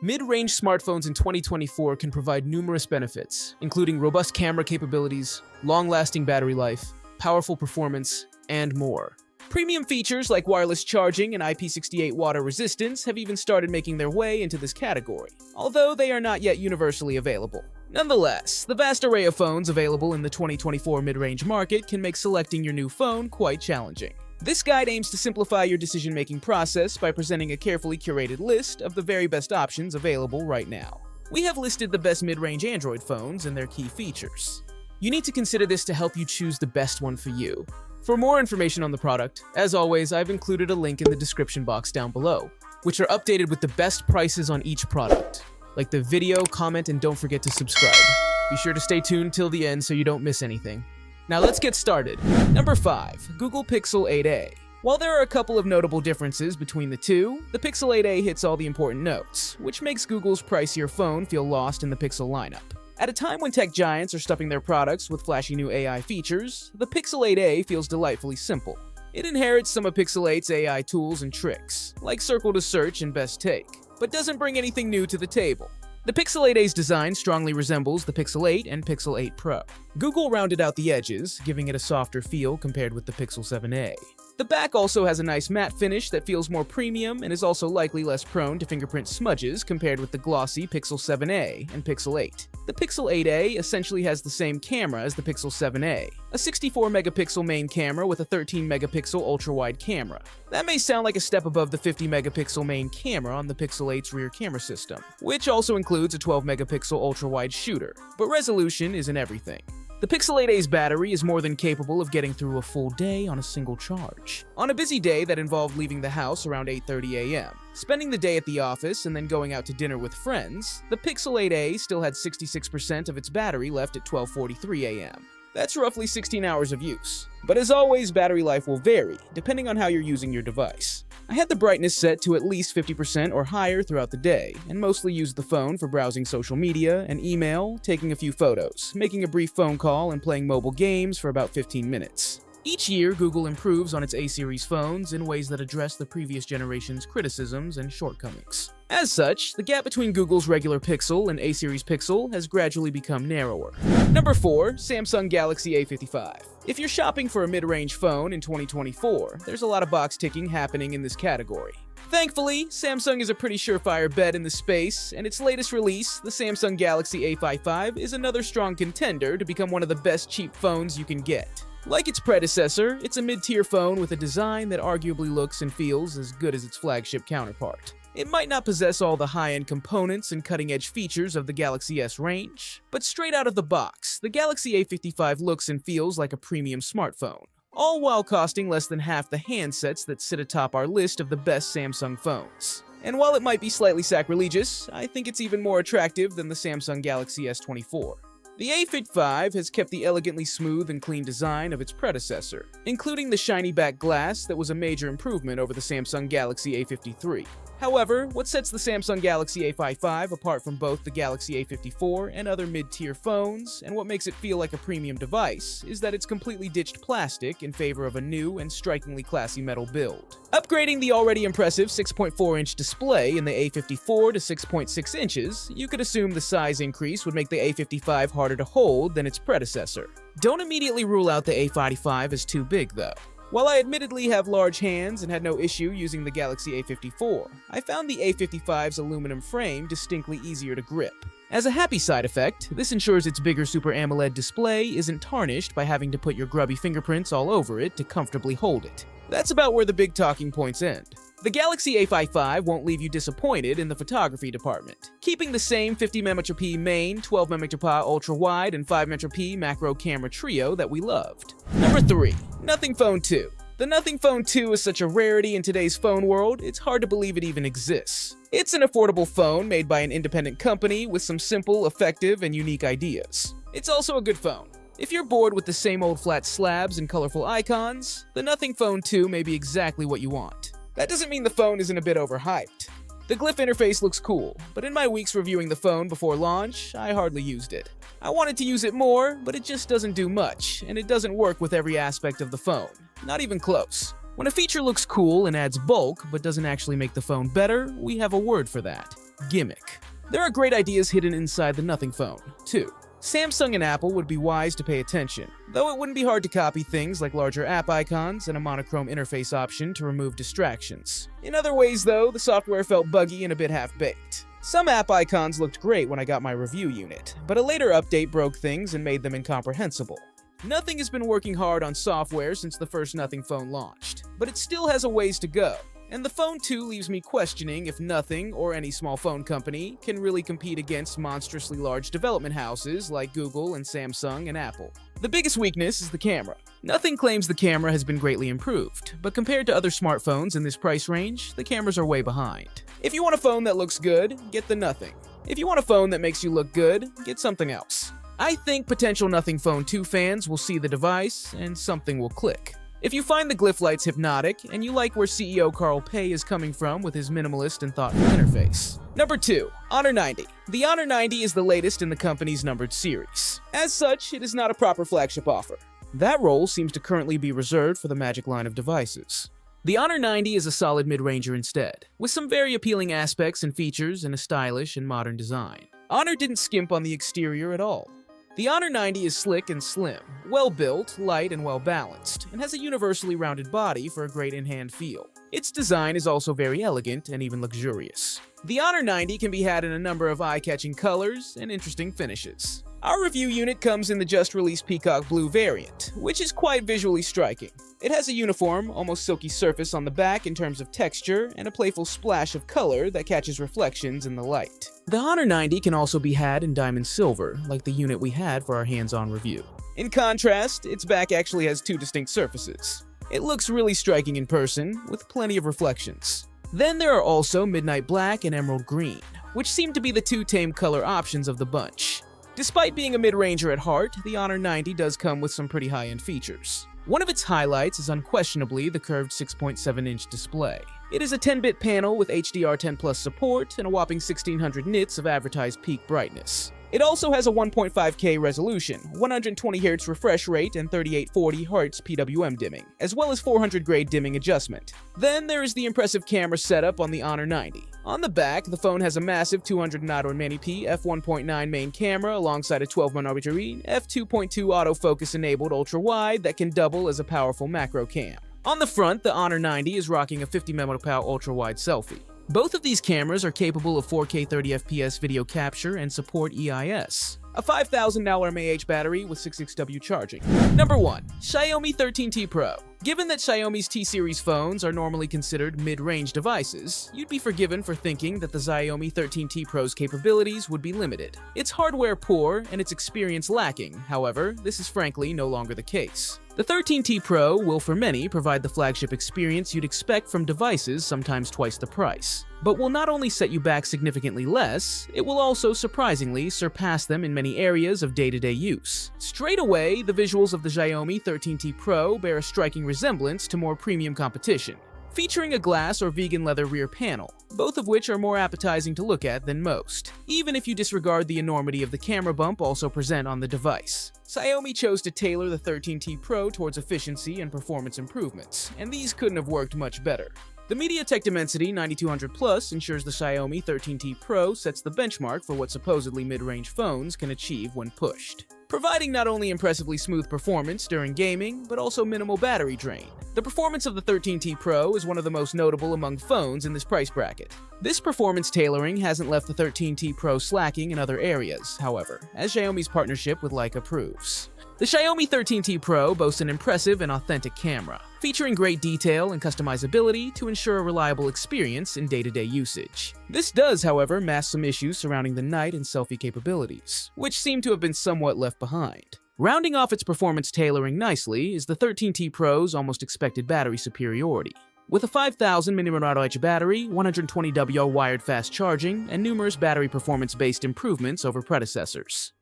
Mid-range smartphones in 2024 can provide numerous benefits, including robust camera capabilities, long-lasting battery life, powerful performance, and more. Premium features like wireless charging and IP68 water resistance have even started making their way into this category, although they are not yet universally available. Nonetheless, the vast array of phones available in the 2024 mid-range market can make selecting your new phone quite challenging. This guide aims to simplify your decision-making process by presenting a carefully curated list of the very best options available right now. We have listed the best mid-range Android phones and their key features. You need to consider this to help you choose the best one for you. For more information on the product, as always, I've included a link in the description box down below, which are updated with the best prices on each product. Like the video, comment, and don't forget to subscribe. Be sure to stay tuned till the end so you don't miss anything. Now let's get started. Number 5. Google Pixel 8a. While there are a couple of notable differences between the two, the Pixel 8a hits all the important notes, which makes Google's pricier phone feel lost in the Pixel lineup. At a time when tech giants are stuffing their products with flashy new AI features, the Pixel 8a feels delightfully simple. It inherits some of Pixel 8's AI tools and tricks, like Circle to Search and Best Take, but doesn't bring anything new to the table. The Pixel 8a's design strongly resembles the Pixel 8 and Pixel 8 Pro. Google rounded out the edges, giving it a softer feel compared with the Pixel 7a. The back also has a nice matte finish that feels more premium and is also likely less prone to fingerprint smudges compared with the glossy Pixel 7a and Pixel 8. The Pixel 8a essentially has the same camera as the Pixel 7a, a 64-megapixel main camera with a 13-megapixel ultra-wide camera. That may sound like a step above the 50-megapixel main camera on the Pixel 8's rear camera system, which also includes a 12-megapixel ultra-wide shooter, but resolution isn't everything. The Pixel 8a's battery is more than capable of getting through a full day on a single charge. On a busy day that involved leaving the house around 8:30 a.m., spending the day at the office and then going out to dinner with friends, the Pixel 8a still had 66% of its battery left at 12:43 a.m. That's roughly 16 hours of use. But as always, battery life will vary, depending on how you're using your device. I had the brightness set to at least 50% or higher throughout the day, and mostly used the phone for browsing social media and email, taking a few photos, making a brief phone call, and playing mobile games for about 15 minutes. Each year, Google improves on its A-series phones in ways that address the previous generation's criticisms and shortcomings. As such, the gap between Google's regular Pixel and A-series Pixel has gradually become narrower. Number 4. Samsung Galaxy A55. If you're shopping for a mid-range phone in 2024, there's a lot of box ticking happening in this category. Thankfully, Samsung is a pretty surefire bet in the space, and its latest release, the Samsung Galaxy A55, is another strong contender to become one of the best cheap phones you can get. Like its predecessor, it's a mid-tier phone with a design that arguably looks and feels as good as its flagship counterpart. It might not possess all the high-end components and cutting-edge features of the Galaxy S range, but straight out of the box, the Galaxy A55 looks and feels like a premium smartphone, all while costing less than half the handsets that sit atop our list of the best Samsung phones. And while it might be slightly sacrilegious, I think it's even more attractive than the Samsung Galaxy S24. The A55 has kept the elegantly smooth and clean design of its predecessor, including the shiny back glass that was a major improvement over the Samsung Galaxy A53. However, what sets the Samsung Galaxy A55 apart from both the Galaxy A54 and other mid-tier phones, and what makes it feel like a premium device, is that it's completely ditched plastic in favor of a new and strikingly classy metal build. Upgrading the already impressive 6.4-inch display in the A54 to 6.6 inches, you could assume the size increase would make the A55 harder to hold than its predecessor. Don't immediately rule out the A55 as too big, though. While I admittedly have large hands and had no issue using the Galaxy A54, I found the A55's aluminum frame distinctly easier to grip. As a happy side effect, this ensures its bigger Super AMOLED display isn't tarnished by having to put your grubby fingerprints all over it to comfortably hold it. That's about where the big talking points end. The Galaxy A55 won't leave you disappointed in the photography department, keeping the same 50MP main, 12MP ultra-wide, and 5MP macro camera trio that we loved. Number 3. Nothing Phone 2. The Nothing Phone 2 is such a rarity in today's phone world, it's hard to believe it even exists. It's an affordable phone made by an independent company with some simple, effective, and unique ideas. It's also a good phone. If you're bored with the same old flat slabs and colorful icons, the Nothing Phone 2 may be exactly what you want. That doesn't mean the phone isn't a bit overhyped. The glyph interface looks cool, but in my weeks reviewing the phone before launch, I hardly used it. I wanted to use it more, but it just doesn't do much, and it doesn't work with every aspect of the phone. Not even close. When a feature looks cool and adds bulk, but doesn't actually make the phone better, we have a word for that. Gimmick. There are great ideas hidden inside the Nothing phone, too. Samsung and Apple would be wise to pay attention, though it wouldn't be hard to copy things like larger app icons and a monochrome interface option to remove distractions. In other ways, though, the software felt buggy and a bit half-baked. Some app icons looked great when I got my review unit, but a later update broke things and made them incomprehensible. Nothing has been working hard on software since the first Nothing phone launched, but it still has a ways to go. And the Phone 2 leaves me questioning if Nothing, or any small phone company, can really compete against monstrously large development houses like Google and Samsung and Apple. The biggest weakness is the camera. Nothing claims the camera has been greatly improved, but compared to other smartphones in this price range, the cameras are way behind. If you want a phone that looks good, get the Nothing. If you want a phone that makes you look good, get something else. I think potential Nothing Phone 2 fans will see the device, and something will click. If you find the glyph lights hypnotic, and you like where CEO Carl Pei is coming from with his minimalist and thoughtful interface. Number 2. Honor 90. The Honor 90 is the latest in the company's numbered series. As such, it is not a proper flagship offer. That role seems to currently be reserved for the Magic line of devices. The Honor 90 is a solid mid-ranger instead, with some very appealing aspects and features and a stylish and modern design. Honor didn't skimp on the exterior at all. The Honor 90 is slick and slim, well-built, light, and well-balanced, and has a universally rounded body for a great in-hand feel. Its design is also very elegant and even luxurious. The Honor 90 can be had in a number of eye-catching colors and interesting finishes. Our review unit comes in the just-released Peacock Blue variant, which is quite visually striking. It has a uniform, almost silky surface on the back in terms of texture, and a playful splash of color that catches reflections in the light. The Honor 90 can also be had in diamond silver, like the unit we had for our hands-on review. In contrast, its back actually has two distinct surfaces. It looks really striking in person, with plenty of reflections. Then there are also Midnight Black and Emerald Green, which seem to be the two tame color options of the bunch. Despite being a mid-ranger at heart, the Honor 90 does come with some pretty high-end features. One of its highlights is unquestionably the curved 6.7-inch display. It is a 10-bit panel with HDR10 Plus support and a whopping 1600 nits of advertised peak brightness. It also has a 1.5K resolution, 120Hz refresh rate, and 3840Hz PWM dimming, as well as 400 grade dimming adjustment. Then there is the impressive camera setup on the Honor 90. On the back, the phone has a massive 209 f1.9 main camera alongside a 12-monitoring f2.2 autofocus enabled ultra-wide that can double as a powerful macro cam. On the front, the Honor 90 is rocking a 50 megapixel ultra-wide selfie. Both of these cameras are capable of 4K 30fps video capture and support EIS. A $5,000 mAh battery with 6XW charging. Number 1. Xiaomi 13T Pro. Given that Xiaomi's T-series phones are normally considered mid-range devices, you'd be forgiven for thinking that the Xiaomi 13T Pro's capabilities would be limited. It's hardware poor and its experience lacking, however, this is frankly no longer the case. The 13T Pro will for many provide the flagship experience you'd expect from devices sometimes twice the price, but will not only set you back significantly less, it will also surprisingly surpass them in many areas of day-to-day use. Straight away, the visuals of the Xiaomi 13T Pro bear a striking resemblance to more premium competition, featuring a glass or vegan leather rear panel, both of which are more appetizing to look at than most, even if you disregard the enormity of the camera bump also present on the device. Xiaomi chose to tailor the 13T Pro towards efficiency and performance improvements, and these couldn't have worked much better. The MediaTek Dimensity 9200 Plus ensures the Xiaomi 13T Pro sets the benchmark for what supposedly mid-range phones can achieve when pushed, providing not only impressively smooth performance during gaming, but also minimal battery drain. The performance of the 13T Pro is one of the most notable among phones in this price bracket. This performance tailoring hasn't left the 13T Pro slacking in other areas, however, as Xiaomi's partnership with Leica proves. The Xiaomi 13T Pro boasts an impressive and authentic camera, featuring great detail and customizability to ensure a reliable experience in day-to-day usage. This does, however, mask some issues surrounding the night and selfie capabilities, which seem to have been somewhat left behind. Rounding off its performance tailoring nicely is the 13T Pro's almost expected battery superiority. With a 5000 mAh battery, 120W wired fast charging, and numerous battery performance-based improvements over predecessors.